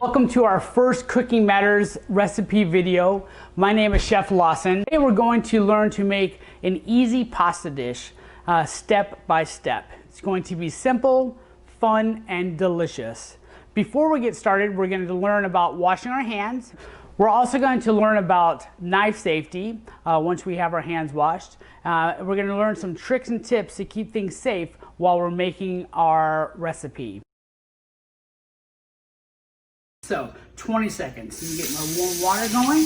Welcome to our first Cooking Matters recipe video. My name is Chef Lawson. Today we're going to learn to make an easy pasta dish step by step. It's going to be simple, fun, and delicious. Before we get started, we're going to learn about washing our hands. We're also going to learn about knife safety once we have our hands washed. We're going to learn some tricks and tips to keep things safe while we're making our recipe. So, 20 seconds. You get my warm water going,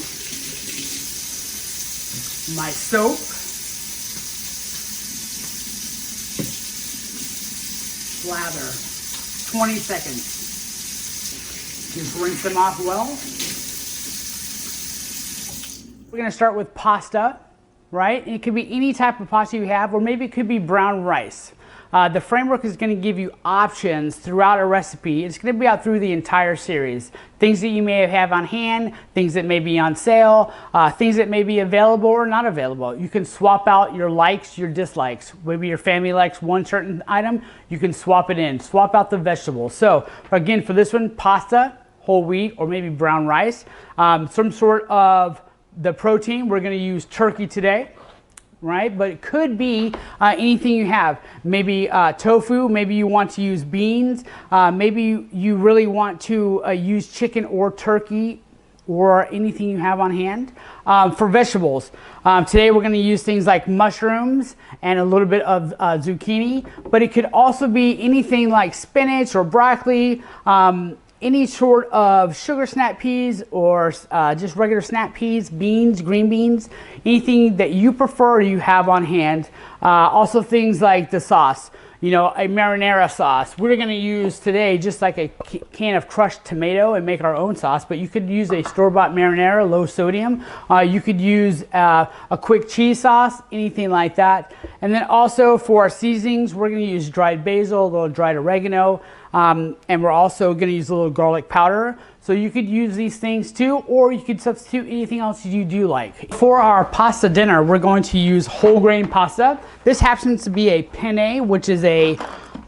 my soap, lather, 20 seconds. Just rinse them off well. We're going to start with pasta, right? It could be any type of pasta you have, or maybe it could be brown rice. The framework is going to give you options throughout a recipe. It's going to be out through the entire series. Things that you may have on hand, things that may be on sale, things that may be available or not available. You can swap out your likes, your dislikes. Maybe your family likes one certain item, you can swap it in. Swap out the vegetables. So again, for this one, pasta, whole wheat, or maybe brown rice. Some sort of the protein, we're going to use turkey today. Right? But it could be anything you have. Maybe tofu, maybe you want to use beans, maybe you really want to use chicken or turkey or anything you have on hand. For vegetables, today we're going to use things like mushrooms and a little bit of zucchini, but it could also be anything like spinach or broccoli, any sort of sugar snap peas or just regular snap peas, beans, green beans, anything that you prefer you have on hand. Also things like the sauce, you know, a marinara sauce. We're going to use today just like a can of crushed tomato and make our own sauce, but you could use a store-bought marinara, low sodium. You could use a quick cheese sauce, anything like that. And then also for our seasonings, we're going to use dried basil, a little dried oregano, and we're also going to use a little garlic powder. So you could use these things too, or you could substitute anything else you do like. For our pasta dinner, we're going to use whole grain pasta. This happens to be a penne, which is a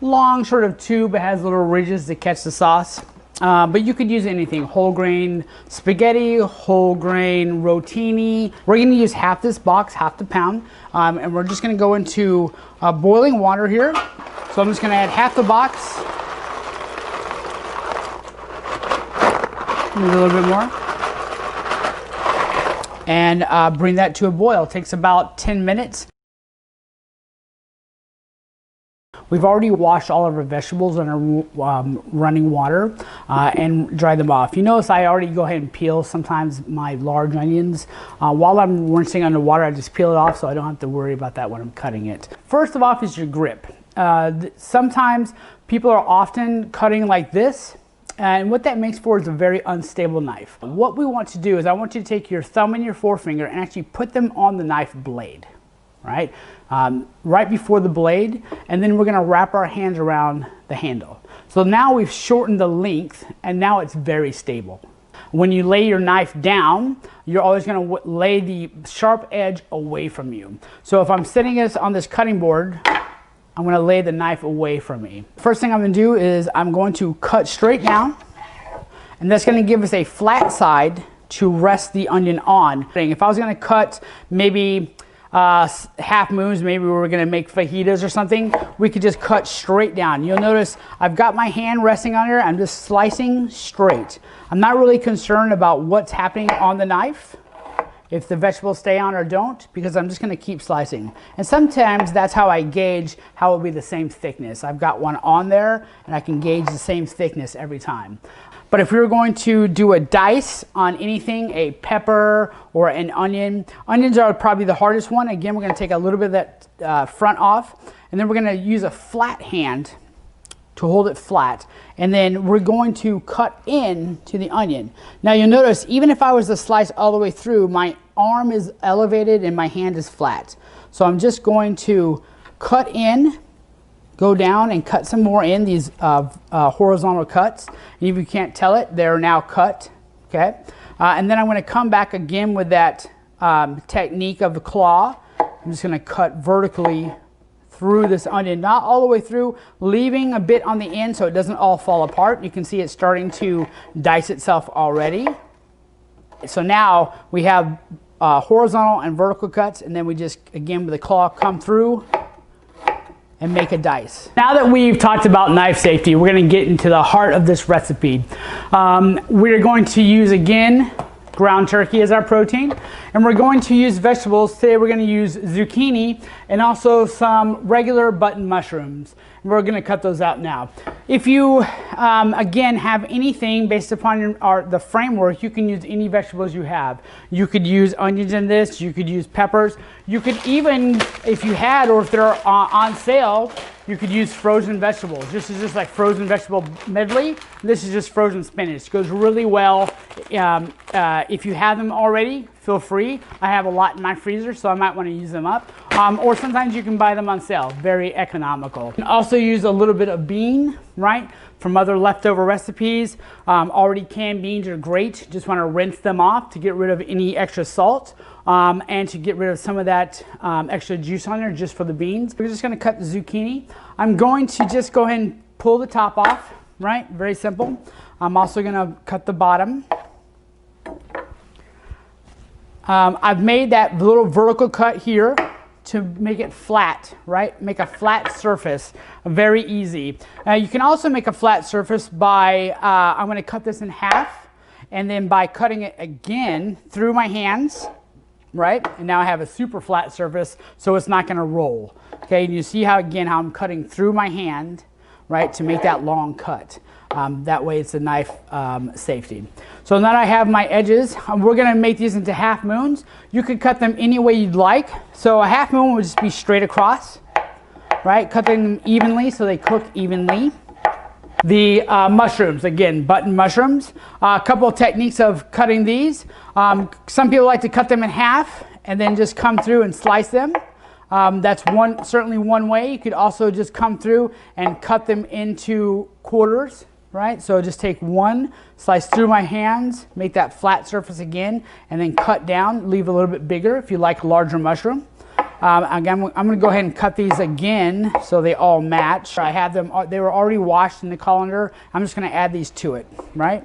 long sort of tube. It has little ridges to catch the sauce. But you could use anything, whole grain spaghetti, whole grain rotini. We're going to use half this box, half the pound, and we're just going to go into boiling water here. So I'm just going to add half the box. Maybe a little bit more. And bring that to a boil. It takes about 10 minutes. We've already washed all of our vegetables in our running water and dried them off. You notice I already go ahead and peel sometimes my large onions. While I'm rinsing underwater, I just peel it off so I don't have to worry about that when I'm cutting it. First of all is your grip. Sometimes people are often cutting like this. And what that makes for is a very unstable knife. What we want to do is I want you to take your thumb and your forefinger and actually put them on the knife blade, right? Right before the blade, and then we're going to wrap our hands around the handle. So now we've shortened the length and now it's very stable. When you lay your knife down, you're always going to lay the sharp edge away from you. So if I'm sitting on this cutting board, I'm going to lay the knife away from me. First thing I'm going to do is I'm going to cut straight down, and that's going to give us a flat side to rest the onion on. If I was going to cut maybe half moons, maybe we were going to make fajitas or something, we could just cut straight down. You'll notice I've got my hand resting on here. I'm just slicing straight. I'm not really concerned about what's happening on the knife, if the vegetables stay on or don't, because I'm just going to keep slicing. And sometimes that's how I gauge how it will be the same thickness. I've got one on there and I can gauge the same thickness every time. But if we were going to do a dice on anything, a pepper or an onion, onions are probably the hardest one. Again, we're going to take a little bit of that front off, and then we're going to use a flat hand to hold it flat, and then we're going to cut in to the onion. Now you'll notice even if I was to slice all the way through, my arm is elevated and my hand is flat. So I'm just going to cut in, go down and cut some more in these horizontal cuts. And if you can't tell it, they're now cut, okay? And then I'm going to come back again with that technique of the claw. I'm just going to cut vertically through this onion, not all the way through, leaving a bit on the end so it doesn't all fall apart. You can see it starting to dice itself already. So now we have horizontal and vertical cuts, and then we just, again, with the claw, come through and make a dice. Now that we've talked about knife safety, we're going to get into the heart of this recipe. We're going to use, again, ground turkey as our protein, and we're going to use vegetables. Today we're going to use zucchini and also some regular button mushrooms. We're going to cut those out now. If you again have anything based upon the framework, you can use any vegetables you have. You could use onions in this, you could use peppers, you could even, if you had, or if they're on sale, you could use frozen vegetables. This is just like frozen vegetable medley. This is just frozen spinach. It goes really well. If you have them already, feel free. I have a lot in my freezer, so I might want to use them up. Or sometimes you can buy them on sale. Very economical. You can also use a little bit of bean, right, from other leftover recipes. Already canned beans are great. Just want to rinse them off to get rid of any extra salt. And to get rid of some of that extra juice on there just for the beans. We're just going to cut the zucchini. I'm going to just go ahead and pull the top off, right? Very simple. I'm also going to cut the bottom. I've made that little vertical cut here to make it flat, right? Make a flat surface, very easy. You can also make a flat surface by, I'm going to cut this in half, and then by cutting it again through my hands, right? And now I have a super flat surface, so it's not going to roll. Okay, and you see how, again, how I'm cutting through my hand, right, to make that long cut. That way it's a knife safety. So now I have my edges. We're going to make these into half moons. You could cut them any way you'd like. So a half moon would just be straight across, right? Cut them evenly so they cook evenly. The mushrooms, again, button mushrooms. A couple of techniques of cutting these. Some people like to cut them in half and then just come through and slice them. That's certainly one way. You could also just come through and cut them into quarters, right? So just take one, slice through my hands, make that flat surface again, and then cut down, leave a little bit bigger if you like a larger mushroom. Again, I'm going to go ahead and cut these again so they all match. I have them, they were already washed in the colander. I'm just going to add these to it, right?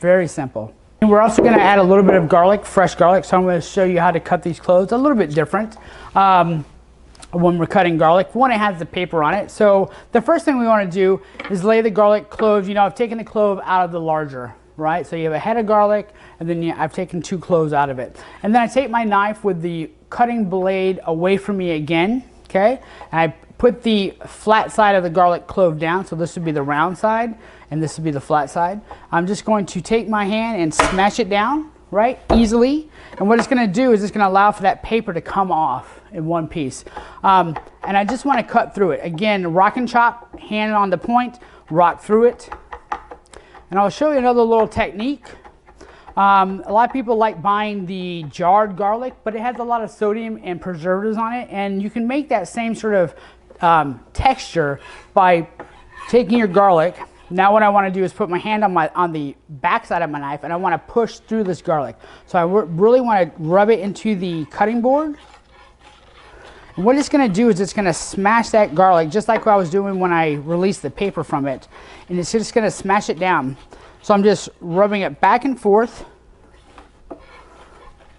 Very simple. And we're also going to add a little bit of garlic, fresh garlic. So I'm going to show you how to cut these cloves a little bit different when we're cutting garlic. One, it has the paper on it. So the first thing we want to do is lay the garlic cloves. You know, I've taken the clove out of the larger, right? So you have a head of garlic, and then I've taken 2 cloves out of it. And then I take my knife with the cutting blade away from me again, okay? And I put the flat side of the garlic clove down. So this would be the round side, and this would be the flat side. I'm just going to take my hand and smash it down, right, easily. And what it's going to do is it's going to allow for that paper to come off in one piece. And I just want to cut through it. Again, rock and chop, hand on the point, rock through it. And I'll show you another little technique. A lot of people like buying the jarred garlic, but it has a lot of sodium and preservatives on it. And you can make that same sort of texture by taking your garlic. Now what I want to do is put my hand on the back side of my knife, and I want to push through this garlic. So I really want to rub it into the cutting board. And what it's going to do is it's going to smash that garlic just like what I was doing when I released the paper from it. And it's just going to smash it down. So I'm just rubbing it back and forth.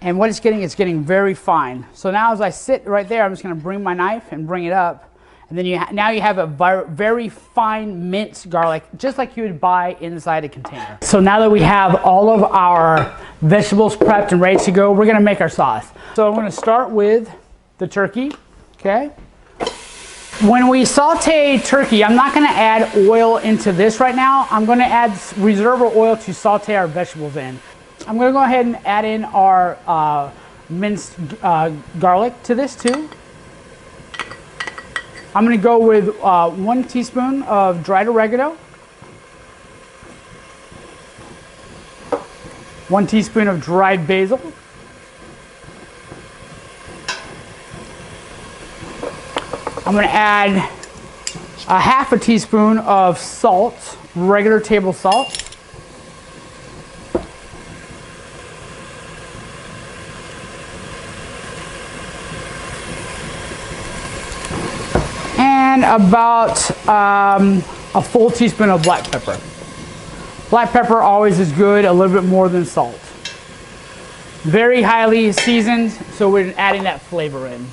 And what it's getting very fine. So now as I sit right there, I'm just going to bring my knife and bring it up. And then now you have a very fine minced garlic, just like you would buy inside a container. So now that we have all of our vegetables prepped and ready to go, we're going to make our sauce. So I'm going to start with the turkey, okay? When we saute turkey, I'm not going to add oil into this right now. I'm going to add reserve oil to saute our vegetables in. I'm going to go ahead and add in our minced garlic to this too. I'm going to go with 1 teaspoon of dried oregano, 1 teaspoon of dried basil, I'm going to add a half a teaspoon of salt, regular table salt. And about a full teaspoon of black pepper. Black pepper always is good, a little bit more than salt. Very highly seasoned, so we're adding that flavor in.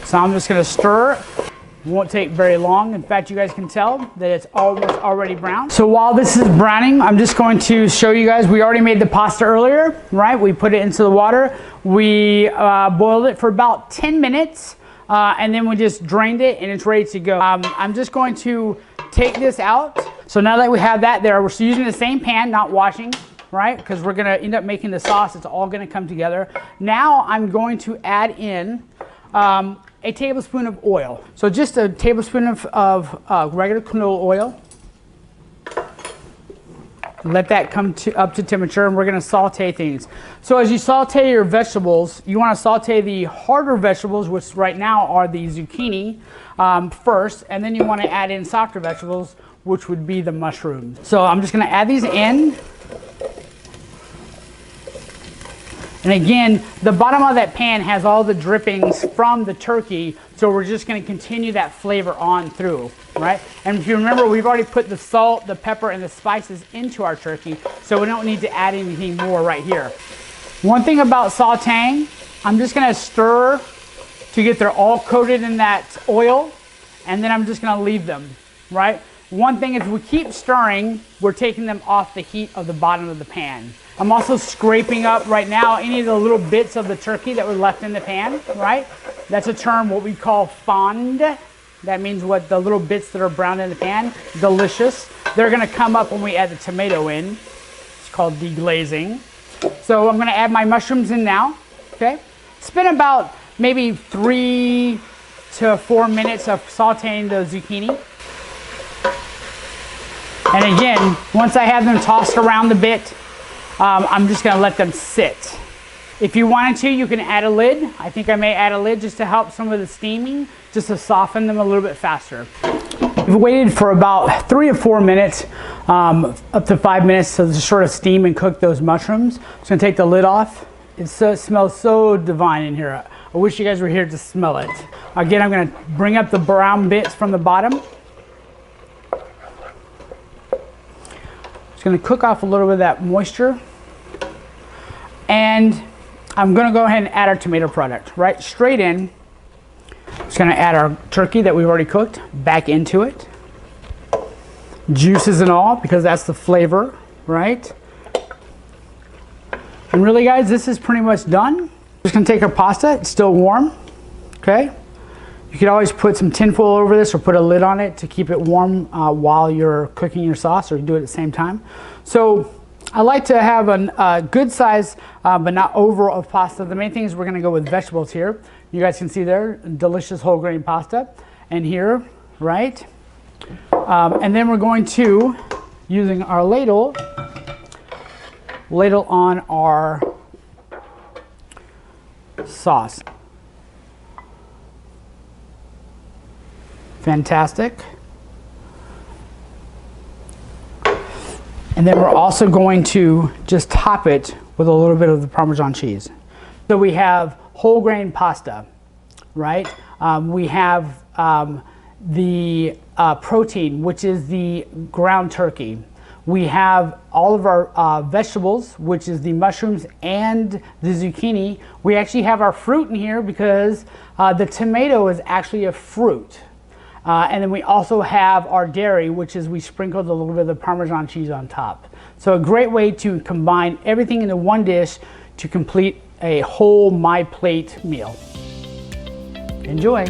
So I'm just gonna stir. It won't take very long. In fact, you guys can tell that it's almost already brown. So while this is browning, I'm just going to show you guys, we already made the pasta earlier, right? We put it into the water. We boiled it for about 10 minutes, and then we just drained it and it's ready to go. I'm just going to take this out. So now that we have that there, we're using the same pan, not washing, right? Because we're gonna end up making the sauce. It's all gonna come together. Now I'm going to add in a tablespoon of oil. So just a tablespoon of regular canola oil. Let that come up to temperature, and we're gonna saute things. So as you saute your vegetables, you wanna saute the harder vegetables, which right now are the zucchini, first, and then you wanna add in softer vegetables, which would be the mushrooms. So I'm just gonna add these in. And again, the bottom of that pan has all the drippings from the turkey, so we're just gonna continue that flavor on through, right? And if you remember, we've already put the salt, the pepper, and the spices into our turkey, so we don't need to add anything more right here. One thing about sauteing, I'm just gonna stir to get they're all coated in that oil, and then I'm just gonna leave them, right? One thing is we keep stirring, we're taking them off the heat of the bottom of the pan. I'm also scraping up right now any of the little bits of the turkey that were left in the pan, right? That's a term what we call fond. That means what the little bits that are brown in the pan, delicious. They're gonna come up when we add the tomato in. It's called deglazing. So I'm gonna add my mushrooms in now, okay? Spend about maybe 3 to 4 minutes of sauteing the zucchini. And again, once I have them tossed around a bit, I'm just gonna let them sit. If you wanted to, you can add a lid. I think I may add a lid just to help some of the steaming, just to soften them a little bit faster. We've waited for about 3 to 4 minutes, up to 5 minutes to just sort of steam and cook those mushrooms. Just gonna take the lid off. It smells so divine in here. I wish you guys were here to smell it. Again, I'm gonna bring up the brown bits from the bottom. Just gonna cook off a little bit of that moisture. And I'm gonna go ahead and add our tomato product, right? Straight in. Just gonna add our turkey that we've already cooked back into it. Juices and all, because that's the flavor, right? And really guys, this is pretty much done. Just gonna take our pasta, it's still warm, okay? You could always put some tin foil over this or put a lid on it to keep it warm while you're cooking your sauce, or you do it at the same time. So I like to have a good size, but not over of pasta. The main thing is we're gonna go with vegetables here. You guys can see there, delicious whole grain pasta. And here, right? And then we're going to, using our ladle on our sauce. Fantastic. And then we're also going to just top it with a little bit of the Parmesan cheese. So we have whole grain pasta, right? We have the protein, which is the ground turkey. We have all of our vegetables, which is the mushrooms and the zucchini. We actually have our fruit in here because the tomato is actually a fruit. And then we also have our dairy, which is we sprinkled a little bit of the Parmesan cheese on top. So a great way to combine everything into one dish to complete a whole My Plate meal. Enjoy.